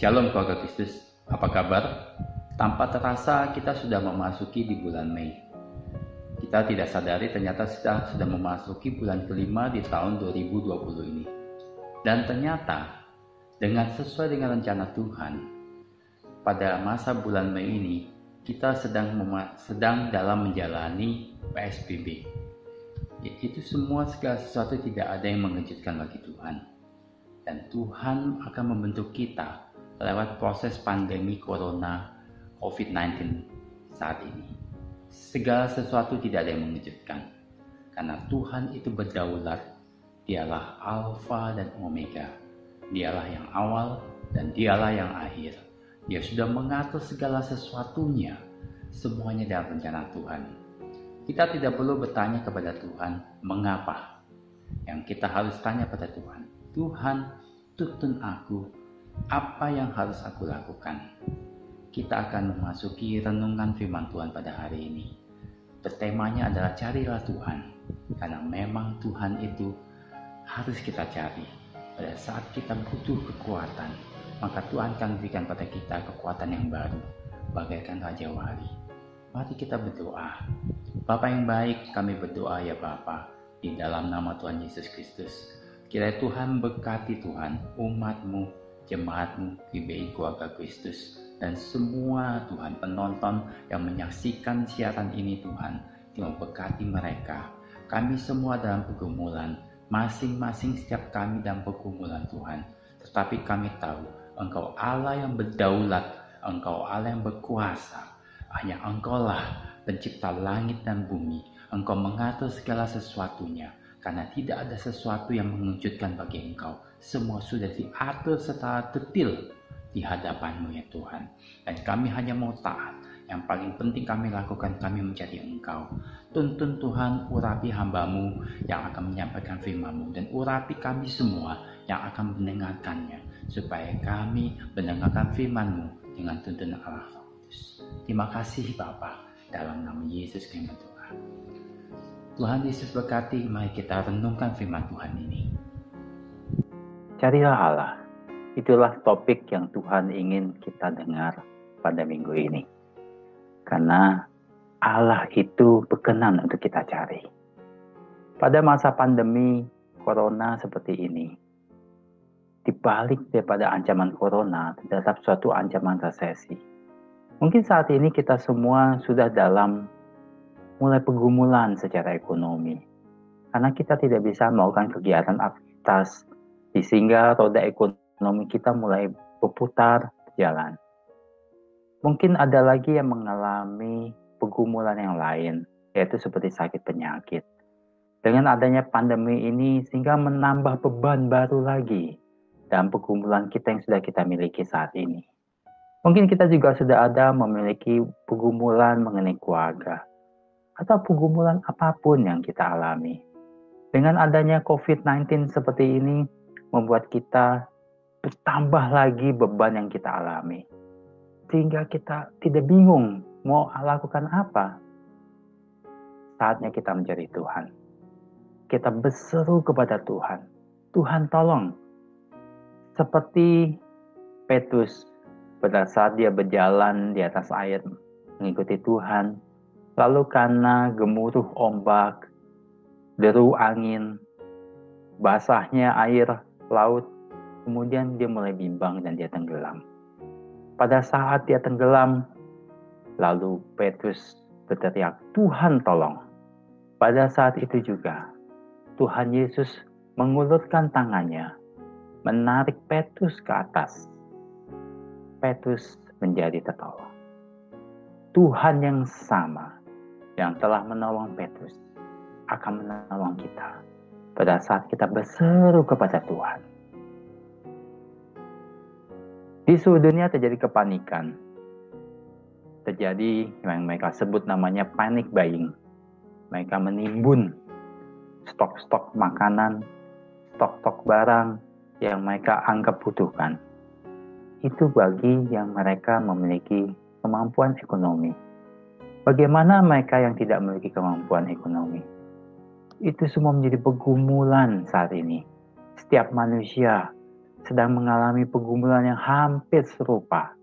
Shalom keluarga Kristus, apa kabar? Tanpa terasa kita sudah memasuki di bulan Mei. Kita tidak sadari ternyata sudah memasuki bulan kelima di tahun 2020 ini. Dan ternyata sesuai dengan rencana Tuhan, pada masa bulan Mei ini kita sedang dalam menjalani PSBB. Itu semua segala sesuatu tidak ada yang mengejutkan bagi Tuhan. Dan Tuhan akan membentuk kita lewat proses pandemi corona COVID-19 saat ini. Segala sesuatu tidak ada yang mengejutkan. Karena Tuhan itu berdaulat. Dialah Alfa dan Omega. Dialah yang awal dan dialah yang akhir. Dia sudah mengatur segala sesuatunya. Semuanya dalam rencana Tuhan. Kita tidak perlu bertanya kepada Tuhan, mengapa? Yang kita harus tanya pada Tuhan, Tuhan, tuntun aku, apa yang harus aku lakukan? Kita akan memasuki renungan firman Tuhan pada hari ini. Bertemanya adalah carilah Tuhan, karena memang Tuhan itu harus kita cari. Pada saat kita butuh kekuatan, maka Tuhan akan berikan pada kita kekuatan yang baru, bagaikan Raja Wali. Mari kita berdoa. Bapa yang baik, kami berdoa ya Bapa, di dalam nama Tuhan Yesus Kristus. Kiranya Tuhan berkati Tuhan, umat-Mu, jemaat-Mu, GBI Keluarga Kristus, dan semua Tuhan penonton yang menyaksikan siaran ini Tuhan. Tuhan berkati mereka. Kami semua dalam pergumulan, masing-masing setiap kami dalam pergumulan Tuhan. Tetapi kami tahu, Engkau Allah yang berdaulat, Engkau Allah yang berkuasa. Hanya Engkaulah pencipta langit dan bumi. Engkau mengatur segala sesuatunya. Karena tidak ada sesuatu yang mengejutkan bagi Engkau. Semua sudah diatur secara detail di hadapan-Mu ya Tuhan. Dan kami hanya mau taat. Yang paling penting kami lakukan, kami mencari Engkau. Tuntun Tuhan, urapi hamba-Mu yang akan menyampaikan firman-Mu. Dan urapi kami semua yang akan mendengarkannya. Supaya kami mendengarkan firman-Mu dengan tuntunan Allah. Terima kasih Bapa, dalam nama Yesus kami berdoa. Tuhan Yesus berkati, mari kita renungkan firman Tuhan ini. Carilah Allah, itulah topik yang Tuhan ingin kita dengar pada minggu ini. Karena Allah itu berkenan untuk kita cari. Pada masa pandemi corona seperti ini, dibalik daripada ancaman corona, terdapat suatu ancaman resesi. Mungkin saat ini kita semua sudah dalam mulai pergumulan secara ekonomi. Karena kita tidak bisa melakukan kegiatan aktivitas, sehingga roda ekonomi kita mulai berputar jalan. Mungkin ada lagi yang mengalami pergumulan yang lain, yaitu seperti sakit penyakit. Dengan adanya pandemi ini, sehingga menambah beban baru lagi dalam pergumulan kita yang sudah kita miliki saat ini. Mungkin kita juga sudah ada memiliki pergumulan mengenai keluarga atau pergumulan apapun yang kita alami. Dengan adanya COVID-19 seperti ini membuat kita bertambah lagi beban yang kita alami. Sehingga kita tidak bingung mau lakukan apa. Saatnya kita mencari Tuhan. Kita berseru kepada Tuhan. Tuhan tolong. Seperti Petrus pada saat dia berjalan di atas air mengikuti Tuhan, lalu karena gemuruh ombak, deru angin, basahnya air laut, kemudian dia mulai bimbang dan dia tenggelam. Pada saat dia tenggelam, lalu Petrus berteriak, Tuhan tolong. Pada saat itu juga, Tuhan Yesus mengulurkan tangannya, menarik Petrus ke atas. Petrus menjadi tertolong. Tuhan yang sama yang telah menolong Petrus akan menolong kita pada saat kita berseru kepada Tuhan. Di seluruh dunia terjadi kepanikan. Terjadi yang mereka sebut namanya panic buying. Mereka menimbun stok-stok makanan, stok-stok barang yang mereka anggap butuhkan. Itu bagi yang mereka memiliki kemampuan ekonomi. Bagaimana mereka yang tidak memiliki kemampuan ekonomi? Itu semua menjadi pergumulan saat ini. Setiap manusia sedang mengalami pergumulan yang hampir serupa.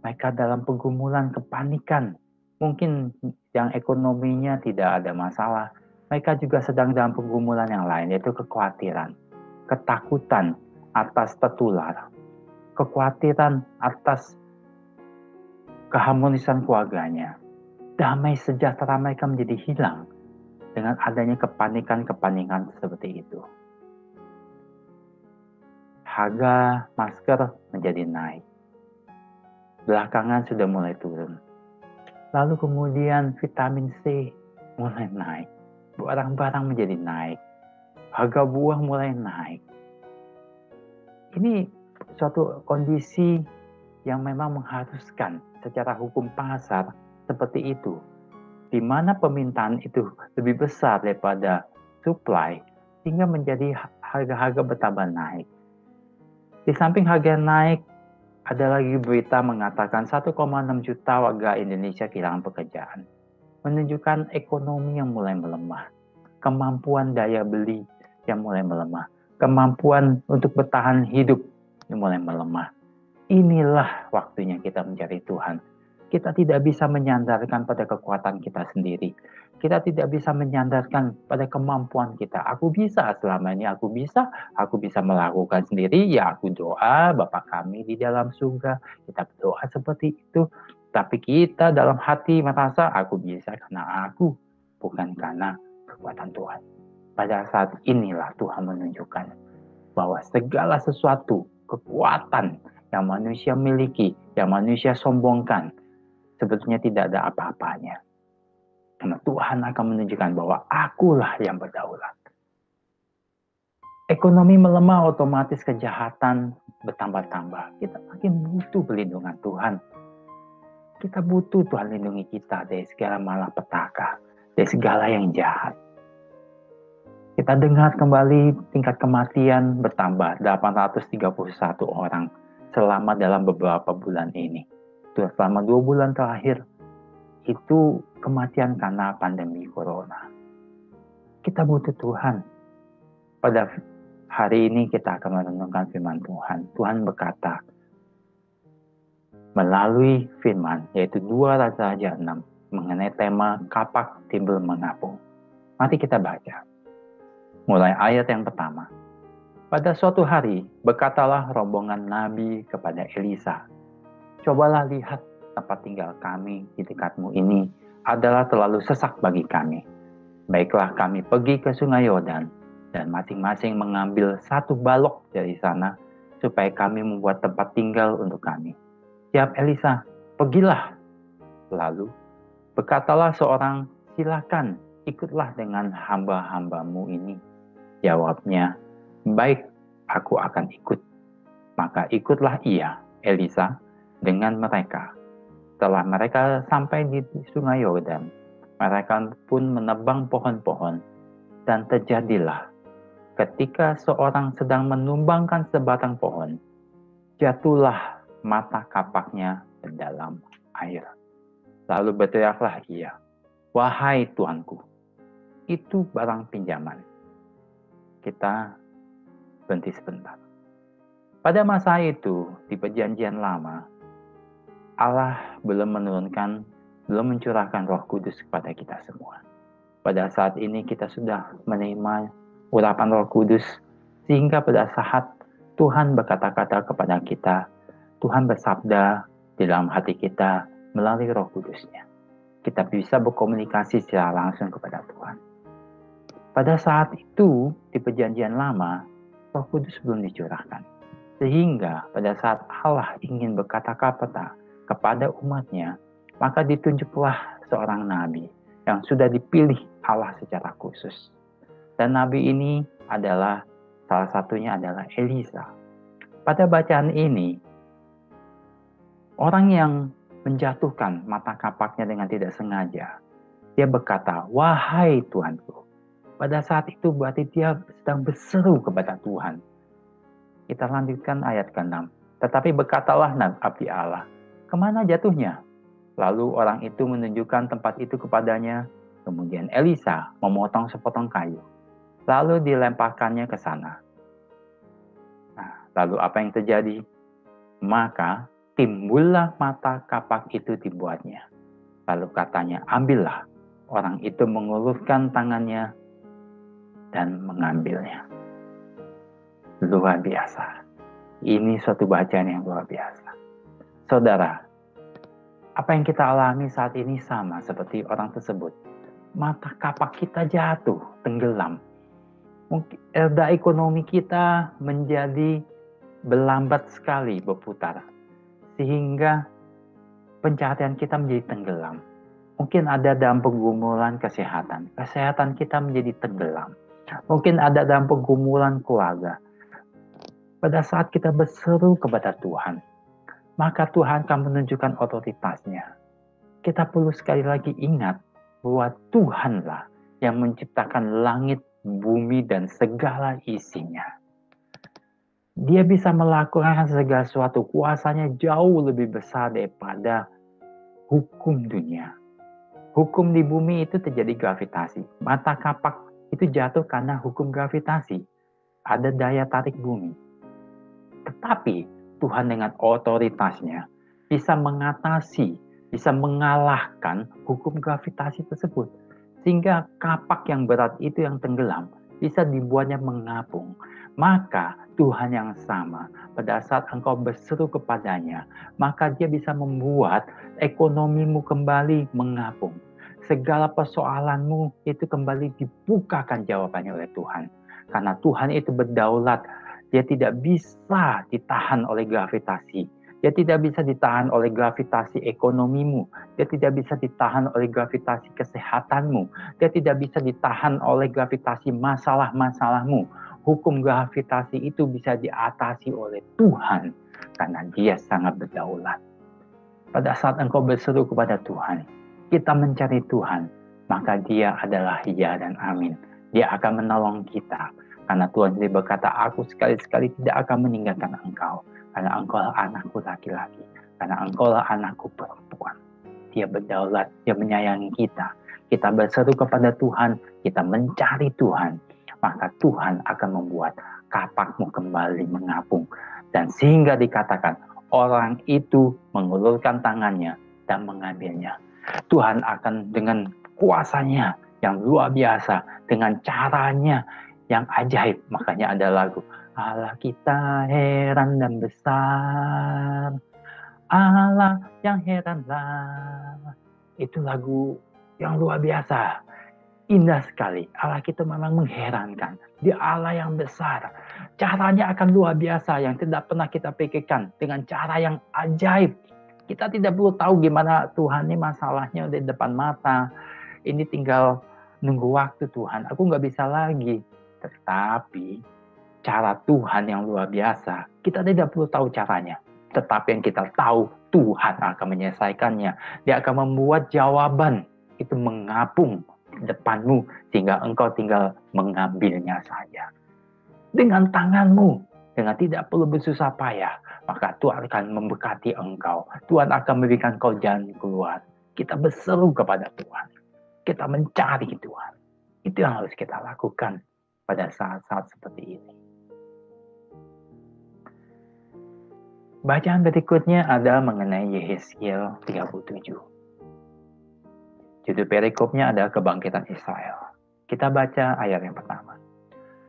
Mereka dalam pergumulan kepanikan. Mungkin yang ekonominya tidak ada masalah. Mereka juga sedang dalam pergumulan yang lain, yaitu kekhawatiran, ketakutan atas tertular, kekhawatiran atas keharmonisan keluarganya. Damai sejahtera mereka menjadi hilang dengan adanya kepanikan-kepanikan seperti itu. Harga masker menjadi naik. Belakangan sudah mulai turun. Lalu kemudian vitamin C mulai naik. Barang-barang menjadi naik. Harga buah mulai naik. Ini suatu kondisi yang memang mengharuskan secara hukum pasar seperti itu. Di mana permintaan itu lebih besar daripada supply, sehingga menjadi harga-harga bertambah naik. Di samping harga naik, ada lagi berita mengatakan 1,6 juta warga Indonesia kehilangan pekerjaan. Menunjukkan ekonomi yang mulai melemah. Kemampuan daya beli yang mulai melemah. Kemampuan untuk bertahan hidup yang mulai melemah. Inilah waktunya kita mencari Tuhan. Kita tidak bisa menyandarkan pada kekuatan kita sendiri. Kita tidak bisa menyandarkan pada kemampuan kita. Aku bisa selama ini, aku bisa melakukan sendiri. Ya aku doa, Bapa kami di dalam surga. Kita berdoa seperti itu. Tapi kita dalam hati merasa aku bisa karena aku, bukan karena kekuatan Tuhan. Pada saat inilah Tuhan menunjukkan bahwa segala sesuatu, kekuatan yang manusia miliki, yang manusia sombongkan, sebetulnya tidak ada apa-apanya. Karena Tuhan akan menunjukkan bahwa akulah yang berdaulat. Ekonomi melemah, otomatis kejahatan bertambah-tambah. Kita makin butuh perlindungan Tuhan. Kita butuh Tuhan lindungi kita dari segala malapetaka, dari segala yang jahat. Kita dengar kembali tingkat kematian bertambah 831 orang selama dalam beberapa bulan ini. Selama 2 bulan terakhir, itu kematian karena pandemi corona. Kita butuh Tuhan. Pada hari ini kita akan merenungkan firman Tuhan. Tuhan berkata melalui firman, yaitu 2 Raja 6, mengenai tema kapak timbul mengapung. Mari kita baca. Mulai ayat yang pertama. Pada suatu hari, berkatalah rombongan Nabi kepada Elisa, cobalah lihat tempat tinggal kami di dekatmu ini adalah terlalu sesak bagi kami. Baiklah kami pergi ke sungai Yordan dan masing-masing mengambil 1 balok dari sana supaya kami membuat tempat tinggal untuk kami. Siap Elisa, pergilah. Lalu berkatalah seorang, silakan ikutlah dengan hamba-hambamu ini. Jawabnya, baik, aku akan ikut. Maka ikutlah ia, Elisa, dengan mereka. Setelah mereka sampai di sungai Yordan, mereka pun menebang pohon-pohon, dan terjadilah ketika seorang sedang menumbangkan sebatang pohon, jatuhlah mata kapaknya ke dalam air. Lalu berteriaklah ia, wahai Tuanku, itu barang pinjaman. Kita berhenti sebentar. Pada masa itu, di Perjanjian Lama, Allah belum mencurahkan Roh Kudus kepada kita semua. Pada saat ini kita sudah menerima urapan Roh Kudus, sehingga pada saat Tuhan berkata-kata kepada kita, Tuhan bersabda di dalam hati kita melalui Roh Kudus-Nya. Kita bisa berkomunikasi secara langsung kepada Tuhan. Pada saat itu, di Perjanjian Lama, Roh Kudus belum dicurahkan. Sehingga pada saat Allah ingin berkata-kata kepada umatnya, maka ditunjuklah seorang nabi yang sudah dipilih Allah secara khusus. Dan nabi ini adalah, salah satunya adalah Elisa. Pada bacaan ini, orang yang menjatuhkan mata kapaknya dengan tidak sengaja, dia berkata, wahai Tuanku. Pada saat itu berarti dia sedang berseru kepada Tuhan. Kita lanjutkan ayat ke-6. Tetapi berkatalah abdi Allah, kemana jatuhnya? Lalu orang itu menunjukkan tempat itu kepadanya. Kemudian Elisa memotong sepotong kayu. Lalu dilemparkannya ke sana. Nah, Lalu apa yang terjadi? Maka timbullah mata kapak itu dibuatnya. Lalu katanya, ambillah. Orang itu mengulurkan tangannya dan mengambilnya. Luar biasa. Ini suatu bacaan yang luar biasa. Saudara, apa yang kita alami saat ini sama seperti orang tersebut. Mata kapak kita jatuh, tenggelam. Mungkin roda ekonomi kita menjadi berlambat sekali berputar. Sehingga pencaharian kita menjadi tenggelam. Mungkin ada dalam pergumulan kesehatan. Kesehatan kita menjadi tenggelam. Mungkin ada dalam pergumulan keluarga. Pada saat kita berseru kepada Tuhan, maka Tuhan akan menunjukkan otoritasnya. Kita perlu sekali lagi ingat bahwa Tuhanlah yang menciptakan langit, bumi, dan segala isinya. Dia bisa melakukan segala sesuatu. Kuasanya jauh lebih besar daripada hukum dunia. Hukum di bumi itu terjadi gravitasi. Mata kapak itu jatuh karena hukum gravitasi. Ada daya tarik bumi. Tetapi Tuhan dengan otoritasnya bisa mengatasi, bisa mengalahkan hukum gravitasi tersebut. Sehingga kapak yang berat itu yang tenggelam bisa dibuatnya mengapung. Maka Tuhan yang sama pada saat engkau berseru kepadanya, maka dia bisa membuat ekonomimu kembali mengapung. Segala persoalanmu itu kembali dibukakan jawabannya oleh Tuhan. Karena Tuhan itu berdaulat. Dia tidak bisa ditahan oleh gravitasi. Dia tidak bisa ditahan oleh gravitasi ekonomimu. Dia tidak bisa ditahan oleh gravitasi kesehatanmu. Dia tidak bisa ditahan oleh gravitasi masalah-masalahmu. Hukum gravitasi itu bisa diatasi oleh Tuhan. Karena dia sangat berdaulat. Pada saat engkau berseru kepada Tuhan, kita mencari Tuhan, maka dia adalah ya dan amin. Dia akan menolong kita. Karena Tuhan sendiri berkata, aku sekali-sekali tidak akan meninggalkan engkau. Karena engkau lah anakku laki-laki. Karena engkau lah anakku perempuan. Dia berdaulat, dia menyayangi kita. Kita berseru kepada Tuhan, kita mencari Tuhan. Maka Tuhan akan membuat kapakmu kembali mengapung. Dan sehingga dikatakan, orang itu mengulurkan tangannya dan mengambilnya. Tuhan akan dengan kuasanya yang luar biasa, dengan caranya yang ajaib. Makanya ada lagu, Allah kita heran dan besar, Allah yang heranlah. Itu lagu yang luar biasa, indah sekali. Allah kita memang mengherankan. Dia Allah yang besar. Caranya akan luar biasa yang tidak pernah kita pikirkan, dengan cara yang ajaib. Kita tidak perlu tahu gimana Tuhan ini masalahnya di depan mata. Ini tinggal nunggu waktu Tuhan. Aku nggak bisa lagi. Tetapi cara Tuhan yang luar biasa, kita tidak perlu tahu caranya. Tetapi yang kita tahu, Tuhan akan menyelesaikannya. Dia akan membuat jawaban itu mengapung di depanmu, sehingga engkau tinggal mengambilnya saja. Dengan tanganmu, dengan tidak perlu bersusah payah, maka Tuhan akan memberkati engkau. Tuhan akan memberikan kau jalan keluar. Kita berseru kepada Tuhan. Kita mencari Tuhan. Itu yang harus kita lakukan pada saat-saat seperti ini. Bacaan berikutnya ada mengenai Yehezkiel 37. Judul perikopnya adalah kebangkitan Israel. Kita baca ayat yang pertama.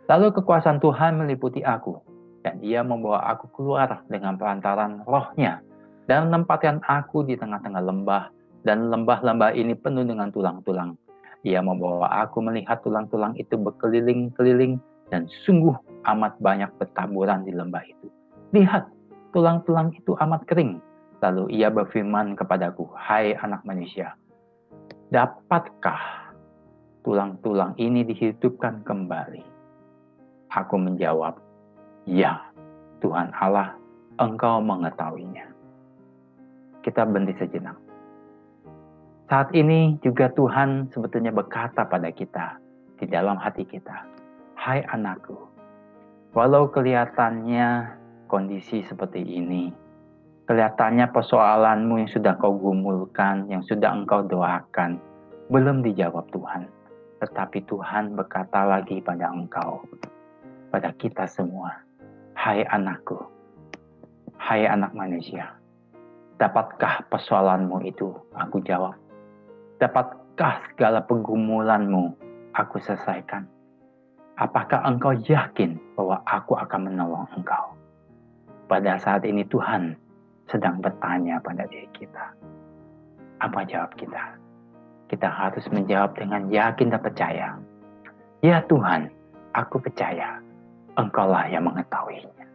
Lalu kekuasaan Tuhan meliputi aku, dan dia membawa aku keluar dengan perantaran rohnya, dan menempatkan aku di tengah-tengah lembah, dan lembah-lembah ini penuh dengan tulang-tulang. Ia membawa aku melihat tulang-tulang itu berkeliling-keliling, dan sungguh amat banyak bertaburan di lembah itu. Lihat, tulang-tulang itu amat kering. Lalu ia berfirman kepadaku, hai anak manusia, dapatkah tulang-tulang ini dihidupkan kembali? Aku menjawab, ya Tuhan Allah, engkau mengetahuinya. Kita berhenti sejenak. Saat ini juga Tuhan sebetulnya berkata pada kita, di dalam hati kita, hai anakku, walau kelihatannya kondisi seperti ini, kelihatannya persoalanmu yang sudah kau gumulkan, yang sudah engkau doakan, belum dijawab Tuhan. Tetapi Tuhan berkata lagi pada engkau, pada kita semua, Hai anakku, hai anak manusia, dapatkah persoalanmu itu aku jawab? Dapatkah segala pergumulanmu aku selesaikan? Apakah engkau yakin bahwa aku akan menolong engkau? Pada saat ini Tuhan sedang bertanya pada diri kita. Apa jawab kita? Kita harus menjawab dengan yakin dan percaya. Ya Tuhan, aku percaya Engkaulah yang mengetahuinya.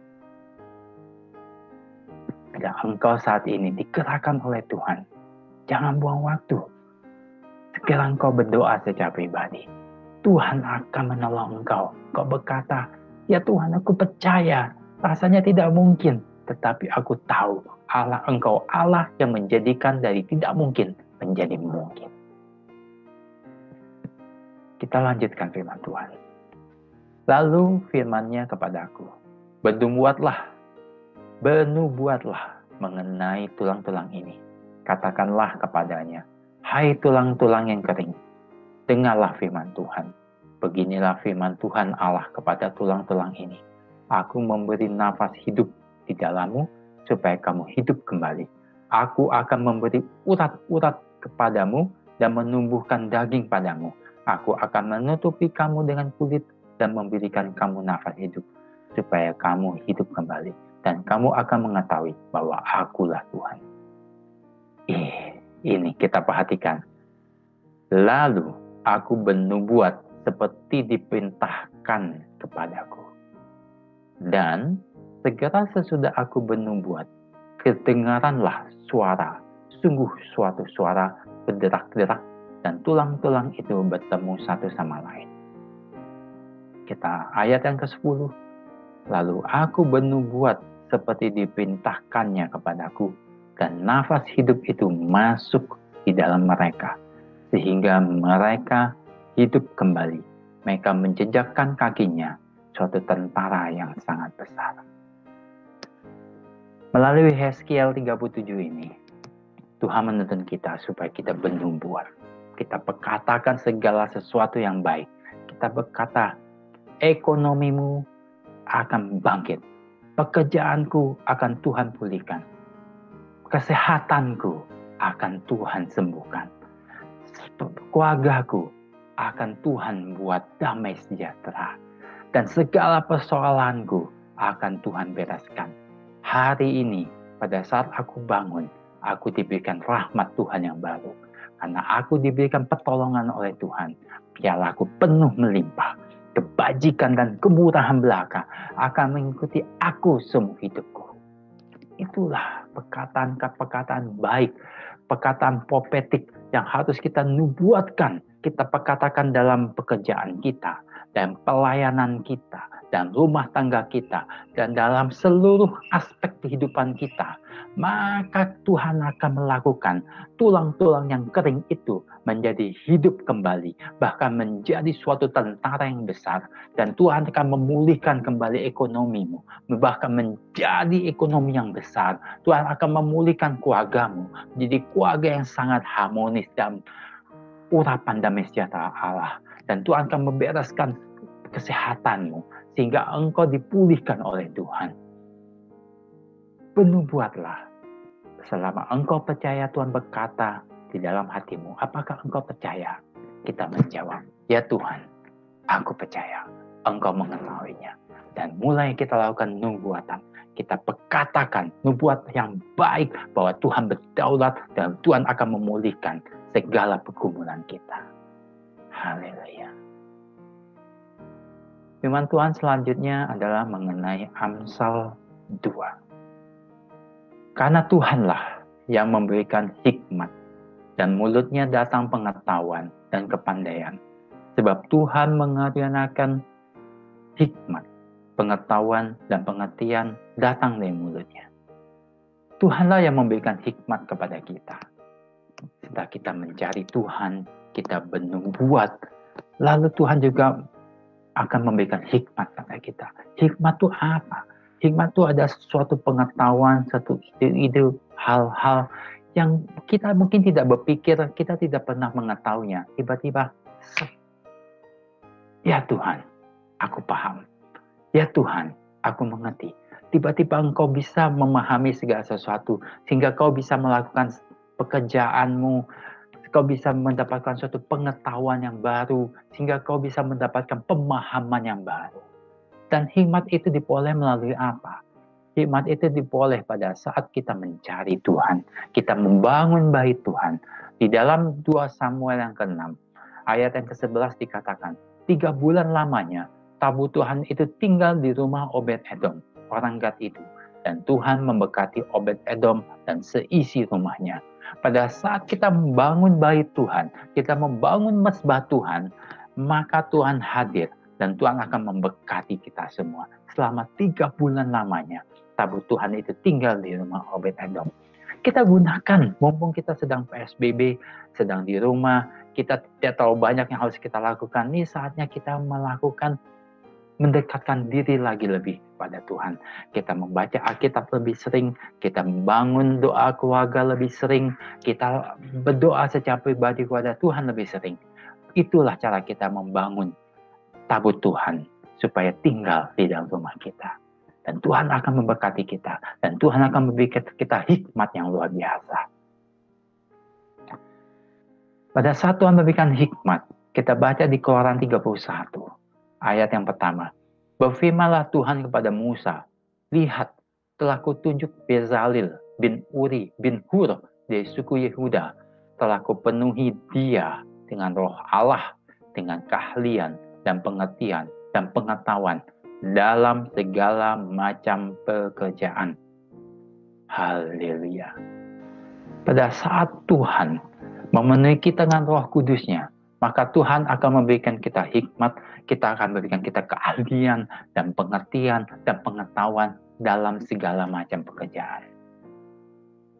Bila engkau saat ini digerakkan oleh Tuhan, jangan buang waktu. Segera engkau berdoa secara pribadi. Tuhan akan menolong engkau. Engkau berkata, ya Tuhan, aku percaya. Rasanya tidak mungkin. Tetapi aku tahu Allah engkau, Allah yang menjadikan dari tidak mungkin menjadi mungkin. Kita lanjutkan firman Tuhan. Lalu firman-Nya kepadaku, bernubuatlah mengenai tulang-tulang ini. Katakanlah kepadanya, hai tulang-tulang yang kering, dengarlah firman Tuhan. Beginilah firman Tuhan Allah kepada tulang-tulang ini. Aku memberi nafas hidup di dalammu supaya kamu hidup kembali. Aku akan memberi urat-urat kepadamu dan menumbuhkan daging padamu. Aku akan menutupi kamu dengan kulit dan memberikan kamu nafas hidup supaya kamu hidup kembali. Dan kamu akan mengetahui bahwa akulah Tuhan. Ini kita perhatikan. Lalu aku bernubuat seperti diperintahkan kepadaku. Dan segera sesudah aku bernubuat, kedengaranlah suara, sungguh suatu suara berderak-derak, dan tulang-tulang itu bertemu satu sama lain. Kita ayat yang ke-10. Lalu aku bernubuat seperti diperintahkannya kepadaku, dan nafas hidup itu masuk di dalam mereka, sehingga mereka hidup kembali. Mereka menjejakkan kakinya, suatu tentara yang sangat besar. Melalui Yeskiel 37 ini, Tuhan menuntun kita supaya kita bernubuat. Kita berkatakan segala sesuatu yang baik. Kita berkata, ekonomimu akan bangkit. Pekerjaanku akan Tuhan pulihkan. Kesehatanku akan Tuhan sembuhkan. Keluargaku akan Tuhan buat damai sejahtera. Dan segala persoalanku akan Tuhan bereskan. Hari ini, pada saat aku bangun, aku diberikan rahmat Tuhan yang baru. Karena aku diberikan pertolongan oleh Tuhan, pialaku penuh melimpah. Kebajikan dan kemurahan belaka akan mengikuti aku semua hidupku. Itulah perkataan-perkataan baik, perkataan profetik yang harus kita nubuatkan, kita perkatakan dalam pekerjaan kita, dan pelayanan kita, dan rumah tangga kita, dan dalam seluruh aspek kehidupan kita. Maka Tuhan akan melakukan tulang-tulang yang kering itu menjadi hidup kembali, bahkan menjadi suatu tentara yang besar, dan Tuhan akan memulihkan kembali ekonomimu, bahkan menjadi ekonomi yang besar. Tuhan akan memulihkan keluargamu, menjadi keluarga yang sangat harmonis dan urapan damai sejahtera Allah, dan Tuhan akan membereskan kesehatanmu sehingga engkau dipulihkan oleh Tuhan. Bernubuatlah. Selama engkau percaya Tuhan berkata di dalam hatimu, apakah engkau percaya? Kita menjawab, ya Tuhan, aku percaya. Engkau mengetahuinya. Dan mulai kita lakukan nubuatan. Kita perkatakan nubuat yang baik bahwa Tuhan berdaulat dan Tuhan akan memulihkan segala pergumulan kita. Haleluya. Firman Tuhan selanjutnya adalah mengenai Amsal 2. Karena Tuhanlah yang memberikan hikmat, dan mulutnya datang pengetahuan dan kepandaian. Sebab Tuhan mengaruniakan hikmat, pengetahuan, dan pengertian datang dari mulutnya. Tuhanlah yang memberikan hikmat kepada kita. Setelah kita mencari Tuhan, kita bernubuat, lalu Tuhan juga akan memberikan hikmat kepada kita. Hikmat itu apa? Hikmat itu ada suatu pengetahuan, suatu ide-ide, hal-hal yang kita mungkin tidak berpikir, kita tidak pernah mengetahuinya. Tiba-tiba, ya Tuhan, aku paham. Ya Tuhan, aku mengerti. tiba-tiba engkau bisa memahami segala sesuatu, sehingga kau bisa melakukan pekerjaanmu, kau bisa mendapatkan suatu pengetahuan yang baru, sehingga kau bisa mendapatkan pemahaman yang baru. Dan hikmat itu diperoleh melalui apa? Hikmat itu diperoleh pada saat kita mencari Tuhan, kita membangun bait Tuhan. Di dalam 2 Samuel yang ke-6, ayat yang ke-11 dikatakan, 3 bulan lamanya tabut Tuhan itu tinggal di rumah Obed-Edom, orang Gad itu. Dan Tuhan memberkati Obed-Edom dan seisi rumahnya. Pada saat kita membangun bait Tuhan, kita membangun mezbah Tuhan, maka Tuhan hadir dan Tuhan akan memberkati kita semua. Selama 3 bulan lamanya, tabut Tuhan itu tinggal di rumah Obed-Edom. Kita gunakan, mumpung kita sedang PSBB, sedang di rumah, kita tidak tahu banyak yang harus kita lakukan. Ini saatnya kita mendekatkan diri lagi lebih pada Tuhan. Kita membaca Alkitab lebih sering, kita membangun doa keluarga lebih sering, kita berdoa secara pribadi kepada Tuhan lebih sering. Itulah cara kita membangun tabut Tuhan supaya tinggal di dalam rumah kita. Dan Tuhan akan memberkati kita. Dan Tuhan akan memberikan kita hikmat yang luar biasa. Pada saat Tuhan memberikan hikmat, kita baca di Keluaran 31. Ayat yang pertama. Berfirmanlah Tuhan kepada Musa, lihat, telah kutunjuk Bezalel bin Uri bin Hur dari suku Yehuda. Telah kupenuhi dia dengan roh Allah, dengan keahlian dan pengertian dan pengetahuan dalam segala macam pekerjaan. Haleluya. Pada saat Tuhan memenuhi kita dengan Roh Kudus-Nya, maka Tuhan akan memberikan kita hikmat, kita akan memberikan kita keahlian dan pengertian dan pengetahuan dalam segala macam pekerjaan.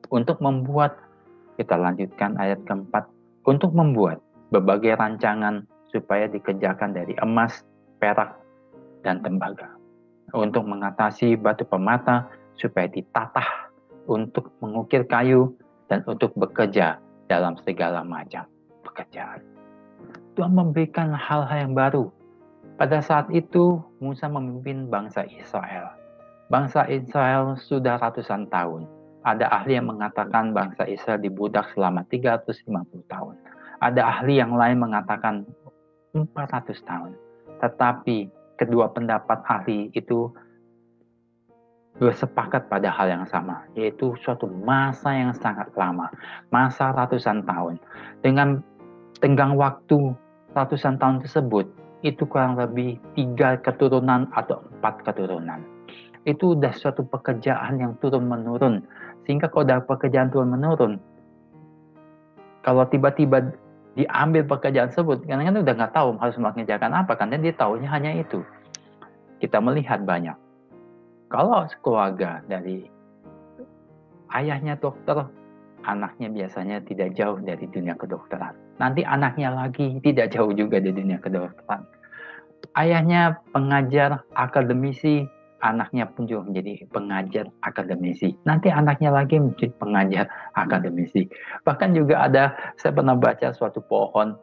Untuk membuat, kita lanjutkan ayat keempat, untuk membuat berbagai rancangan supaya dikerjakan dari emas, perak, dan tembaga. Untuk mengatasi batu permata supaya ditatah, untuk mengukir kayu, dan untuk bekerja dalam segala macam pekerjaan. Tuhan memberikan hal-hal yang baru. Pada saat itu, Musa memimpin bangsa Israel. Bangsa Israel sudah ratusan tahun. Ada ahli yang mengatakan bangsa Israel dibudak selama 350 tahun. Ada ahli yang lain mengatakan 400 tahun. Tetapi kedua pendapat ahli itu bersepakat pada hal yang sama, yaitu suatu masa yang sangat lama, masa ratusan tahun. Dengan tenggang waktu ratusan tahun tersebut, itu kurang lebih 3 keturunan atau 4 keturunan. Itu udah suatu pekerjaan yang turun-menurun. Sehingga kalau ada pekerjaan turun-menurun, kalau tiba-tiba diambil pekerjaan tersebut, kadang-kadang udah nggak tahu harus mengerjakan apa, karena dia tahunya hanya itu. Kita melihat banyak. Kalau keluarga dari ayahnya dokter, anaknya biasanya tidak jauh dari dunia kedokteran. Nanti anaknya lagi tidak jauh juga dari dunia kedokteran. Ayahnya pengajar akademisi, anaknya pun juga menjadi pengajar akademisi. Nanti anaknya lagi menjadi pengajar akademisi. Bahkan juga ada, saya pernah baca suatu pohon,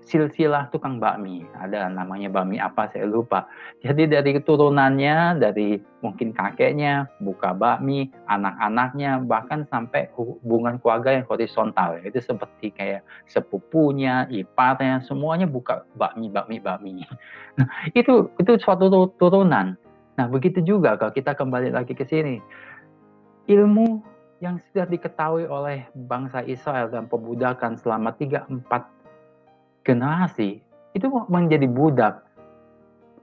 silsilah tukang bakmi. Ada namanya bakmi apa, saya lupa. Jadi dari keturunannya, dari mungkin kakeknya, buka bakmi, anak-anaknya, bahkan sampai hubungan keluarga yang horizontal. Itu seperti kayak sepupunya, iparnya, semuanya buka bakmi. Nah, itu suatu turunan. Nah, begitu juga kalau kita kembali lagi ke sini. Ilmu yang sudah diketahui oleh bangsa Israel dan perbudakan selama 3-4 generasi, itu menjadi budak.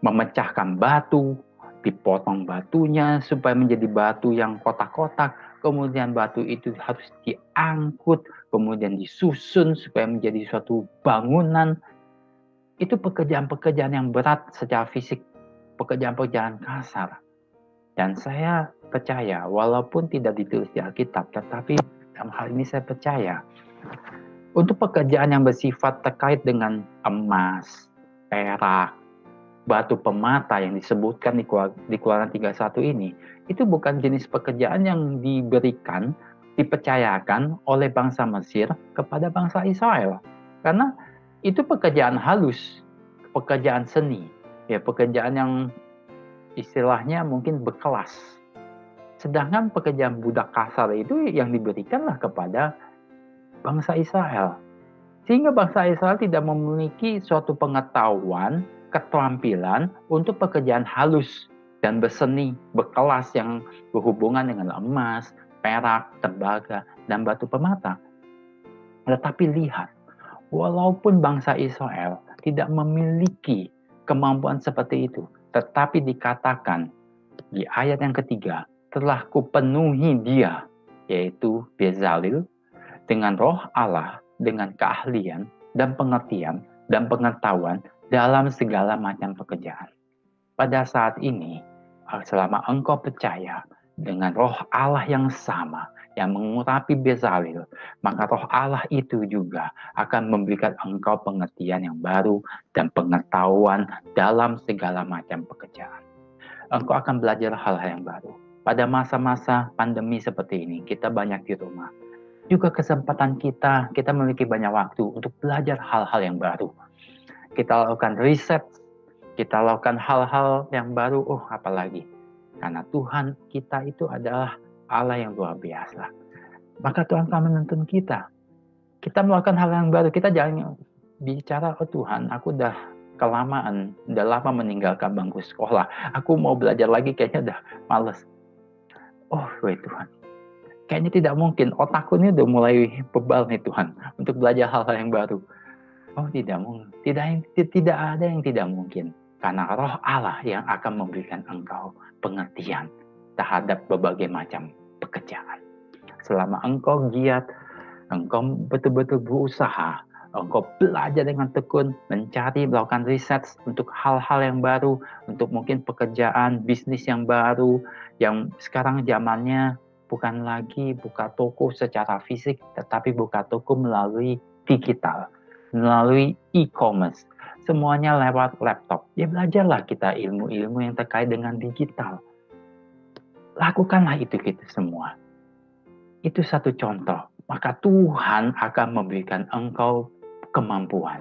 Memecahkan batu, dipotong batunya supaya menjadi batu yang kotak-kotak, kemudian batu itu harus diangkut, kemudian disusun supaya menjadi suatu bangunan. Itu pekerjaan-pekerjaan yang berat secara fisik, pekerjaan-pekerjaan kasar. Dan saya percaya, walaupun tidak ditulis di Alkitab, tetapi dalam hal ini saya percaya, untuk pekerjaan yang bersifat terkait dengan emas, perak, batu permata yang disebutkan di Keluaran 31 ini, itu bukan jenis pekerjaan yang diberikan, dipercayakan oleh bangsa Mesir kepada bangsa Israel. Karena itu pekerjaan halus, pekerjaan seni, ya pekerjaan yang istilahnya mungkin berkelas. Sedangkan pekerjaan budak kasar itu yang diberikanlah kepada bangsa Israel. Sehingga bangsa Israel tidak memiliki suatu pengetahuan, keterampilan untuk pekerjaan halus dan berseni, berkelas yang berhubungan dengan emas, perak, tembaga, dan batu permata. Tetapi lihat, walaupun bangsa Israel tidak memiliki kemampuan seperti itu, tetapi dikatakan di ayat yang ketiga, telah kupenuhi dia, yaitu Bezalel, dengan roh Allah, dengan keahlian dan pengertian dan pengetahuan dalam segala macam pekerjaan. Pada saat ini, selama engkau percaya dengan roh Allah yang sama, yang mengurapi Bezalel, maka roh Allah itu juga akan memberikan engkau pengertian yang baru dan pengetahuan dalam segala macam pekerjaan. Engkau akan belajar hal-hal yang baru. Pada masa-masa pandemi seperti ini, kita banyak di rumah. Juga kesempatan kita memiliki banyak waktu untuk belajar hal-hal yang baru. Kita lakukan riset, kita lakukan hal-hal yang baru, apalagi. Karena Tuhan kita itu adalah Allah yang luar biasa. Maka Tuhan akan menuntun kita. Kita melakukan hal yang baru, kita jangan bicara, Tuhan, aku udah kelamaan, udah lama meninggalkan bangku sekolah. Aku mau belajar lagi, kayaknya udah males. Tuhan, kayaknya tidak mungkin. Otakku ini udah mulai bebal nih Tuhan, untuk belajar hal-hal yang baru. Tidak mungkin. Tidak ada yang tidak mungkin. Karena roh Allah yang akan memberikan engkau pengertian terhadap berbagai macam pekerjaan. Selama engkau giat, engkau betul-betul berusaha, engkau belajar dengan tekun, mencari, melakukan riset untuk hal-hal yang baru, untuk mungkin pekerjaan, bisnis yang baru, yang sekarang zamannya bukan lagi buka toko secara fisik, tetapi buka toko melalui digital, melalui e-commerce. Semuanya lewat laptop. Ya belajarlah kita ilmu-ilmu yang terkait dengan digital. Lakukanlah itu kita semua. Itu satu contoh. Maka Tuhan akan memberikan engkau kemampuan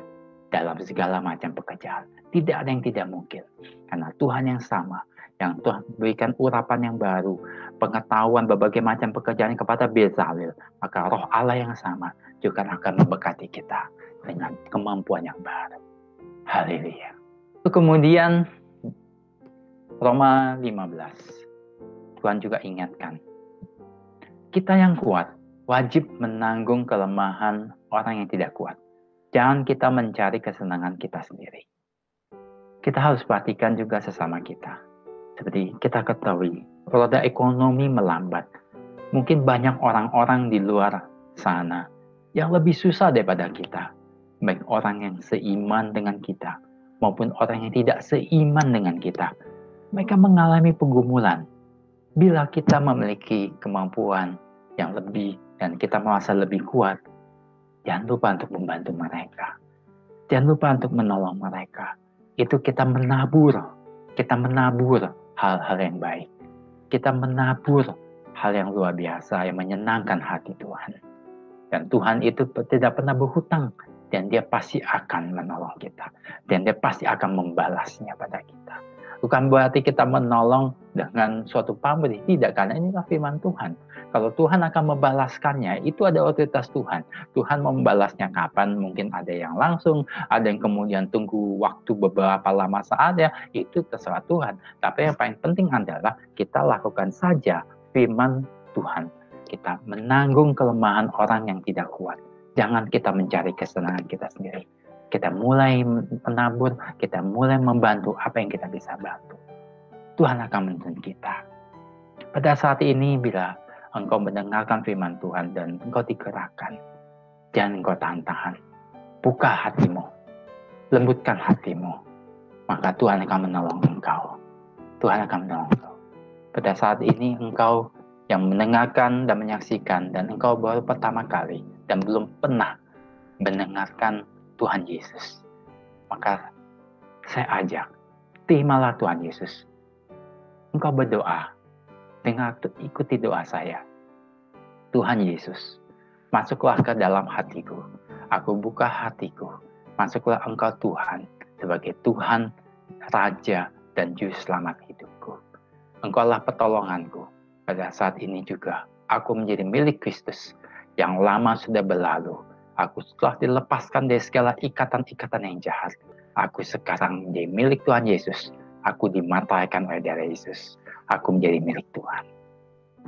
dalam segala macam pekerjaan. Tidak ada yang tidak mungkin. Karena Tuhan yang sama, yang Tuhan berikan urapan yang baru, pengetahuan berbagai macam pekerjaan kepada Bezalel, maka roh Allah yang sama juga akan memberkati kita dengan kemampuan yang baru. Haleluya. Kemudian Roma 15. Tuhan juga ingatkan, kita yang kuat wajib menanggung kelemahan orang yang tidak kuat. Jangan kita mencari kesenangan kita sendiri. Kita harus perhatikan juga sesama kita. Seperti kita ketahui, roda ekonomi melambat. Mungkin banyak orang-orang di luar sana yang lebih susah daripada kita. Baik orang yang seiman dengan kita, maupun orang yang tidak seiman dengan kita. Mereka mengalami pergumulan. Bila kita memiliki kemampuan yang lebih dan kita merasa lebih kuat, jangan lupa untuk membantu mereka. Jangan lupa untuk menolong mereka. Itu kita menabur hal-hal yang baik. Kita menabur hal yang luar biasa yang menyenangkan hati Tuhan. Dan Tuhan itu tidak pernah berhutang. Dan dia pasti akan menolong kita. Dan dia pasti akan membalasnya pada kita. Bukan berarti kita menolong dengan suatu pamrih. Tidak, karena inilah firman Tuhan. Kalau Tuhan akan membalaskannya, itu ada otoritas Tuhan. Tuhan membalasnya kapan? Mungkin ada yang langsung, ada yang kemudian tunggu waktu beberapa lama saatnya. Itu terserah Tuhan. Tapi yang paling penting adalah kita lakukan saja firman Tuhan. Kita menanggung kelemahan orang yang tidak kuat. Jangan kita mencari kesenangan kita sendiri. Kita mulai menabur, kita mulai membantu apa yang kita bisa bantu. Tuhan akan menuntun kita. Pada saat ini, bila engkau mendengarkan firman Tuhan dan engkau digerakkan, jangan engkau tahan-tahan. Buka hatimu, lembutkan hatimu, maka Tuhan akan menolong engkau. Tuhan akan menolong engkau. Pada saat ini engkau yang mendengarkan dan menyaksikan, dan engkau baru pertama kali dan belum pernah mendengarkan Tuhan Yesus, maka saya ajak, terimalah Tuhan Yesus. Engkau berdoa, ikuti doa saya. Tuhan Yesus, masuklah ke dalam hatiku. Aku buka hatiku. Masuklah engkau Tuhan sebagai Tuhan, Raja, dan juru selamat hidupku. Engkaulah pertolonganku. Pada saat ini juga aku menjadi milik Kristus. Yang lama sudah berlalu. Aku telah dilepaskan dari segala ikatan-ikatan yang jahat. Aku sekarang menjadi milik Tuhan Yesus. Aku dimataikan oleh darah Yesus. Aku menjadi milik Tuhan.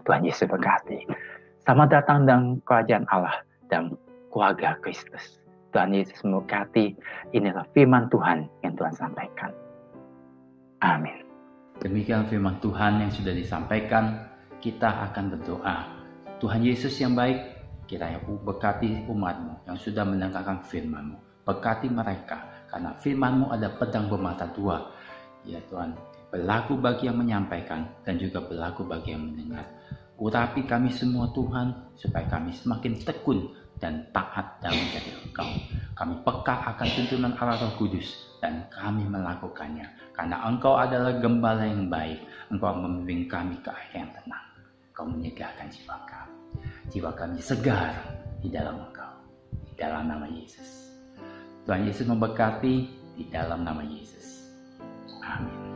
Tuhan Yesus berkati. Selamat datang dalam kerajaan Allah dan keluarga Kristus. Tuhan Yesus memberkati. Inilah firman Tuhan yang Tuhan sampaikan. Amin. Demikian firman Tuhan yang sudah disampaikan. Kita akan berdoa. Tuhan Yesus yang baik, kiranya berkati umat-Mu yang sudah mendengarkan firman-Mu. Berkati mereka, karena firman-Mu ada pedang bermata dua. Ya Tuhan, berlaku bagi yang menyampaikan dan juga berlaku bagi yang mendengar. Urapi kami semua Tuhan, supaya kami semakin tekun dan taat dalam menjadi Engkau. Kami peka akan tuntunan Allah Roh Kudus dan kami melakukannya. Karena Engkau adalah gembala yang baik. Engkau membimbing kami ke air yang tenang. Engkau menyegarkan jiwa kami. Jiwa kami segar di dalam Engkau. Di dalam nama Yesus. Tuhan Yesus memberkati di dalam nama Yesus. Amin.